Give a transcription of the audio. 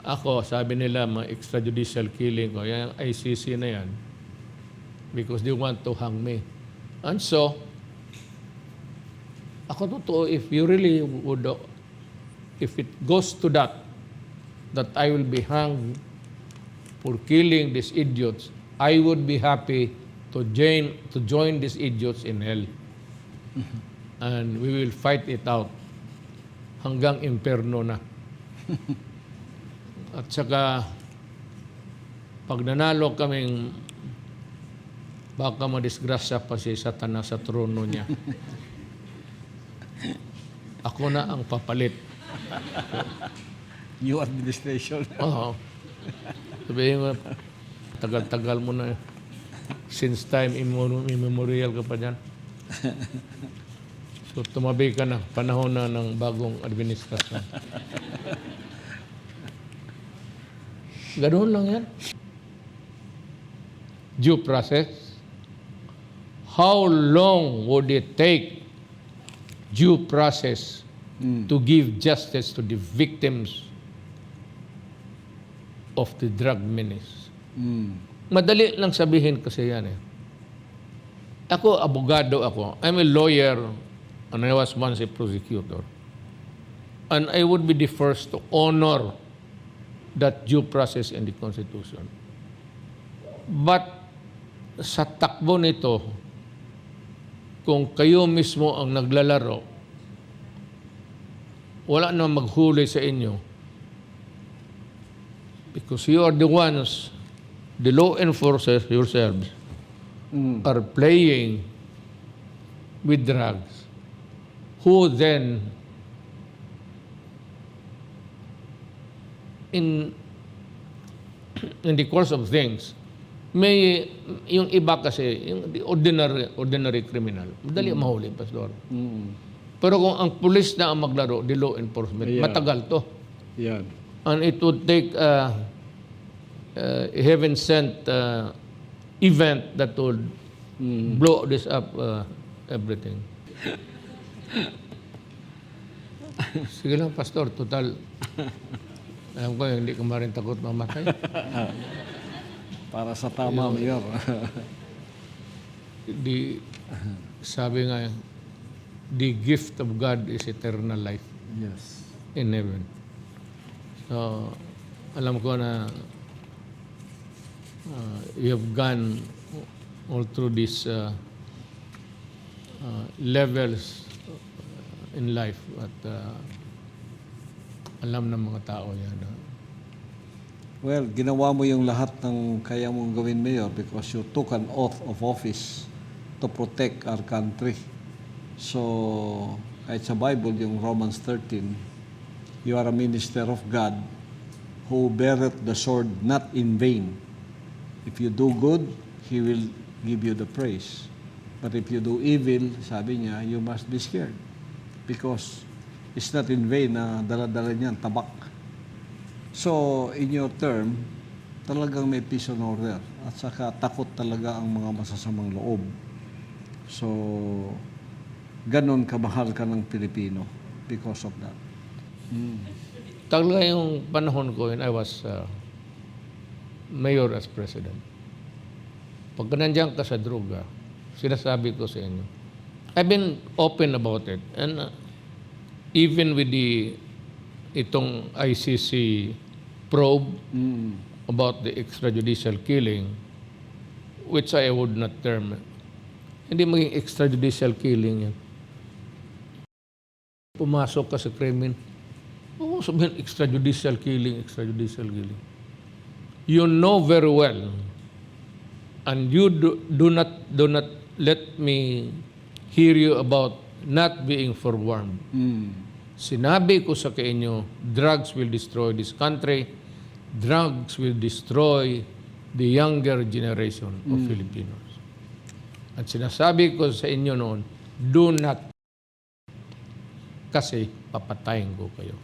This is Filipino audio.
Ako, sabi nila, mga extrajudicial killing ko, yan ang ICC na yan, because they want to hang me. And so, ako totoo, if you really would, if it goes to that I will be hanged for killing these idiots, I would be happy to join these idiots in hell. And we will fight it out hanggang imperno na. At saka, pag nanalo kaming, baka madisgrasya pa si Satanas sa trono niya. Ako na ang papalit. New administration. Oo. Sabihin mo, tagal-tagal mo na. Since time immemorial ka pa dyan. So, tumabi ka na. Panahon na ng bagong administrasyon. Ganoon lang yan. Due process. How long would it take due process to give justice to the victims of the drug menace? Madali lang sabihin kasi yan eh. Ako, abogado ako. I'm a lawyer and I was once a prosecutor. And I would be the first to honor that due process in the Constitution. But sa takbo nito, kung kayo mismo ang naglalaro, wala na maghuli sa inyo. Because you are the ones, the law enforcers yourselves, are playing with drugs. Who then, in the course of things, may yung iba kasi, yung ordinary criminal, madali mahuli, Pastor. Pero kung ang pulis na ang maglaro, the law enforcement, matagal to. Yan. And it would take a heaven-sent event that would blow this up, everything. Sige lang, Pastor, total. Alam ko, hindi ka marin takot mamatay. Para sa tama, Mayor. Sabi nga, the gift of God is eternal life. Yes. In heaven. So, alam ko na you have gone all through these levels in life at alam ng mga tao yan. Well, ginawa mo yung lahat ng kaya mong gawin, Mayor, because you took an oath of office to protect our country. So, kahit sa Bible, yung Romans 13, you are a minister of God who beareth the sword not in vain. If you do good, He will give you the praise. But if you do evil, sabi niya, you must be scared. Because it's not in vain na dala-dala niyan, tabak. So, in your term, talagang may peace and order. At saka takot talaga ang mga masasamang loob. So, ganon kamahal ka ng Pilipino because of that. Talaga yung panahon ko when I was mayor as president. Pag nandiyan ka sa droga, sinasabi ko sa inyo, I've been open about it. And even with itong ICC probe about the extrajudicial killing, which I would not term, hindi maging extrajudicial killing yan. Pumasok ka sa krimen, sabihin extrajudicial killing, extrajudicial killing. You know very well, and you do not let me hear you about not being forewarned. Sinabi ko sa inyo, drugs will destroy this country. Drugs will destroy the younger generation of Filipinos. At sinasabi ko sa inyo noon, do not, kasi papatayin ko kayo.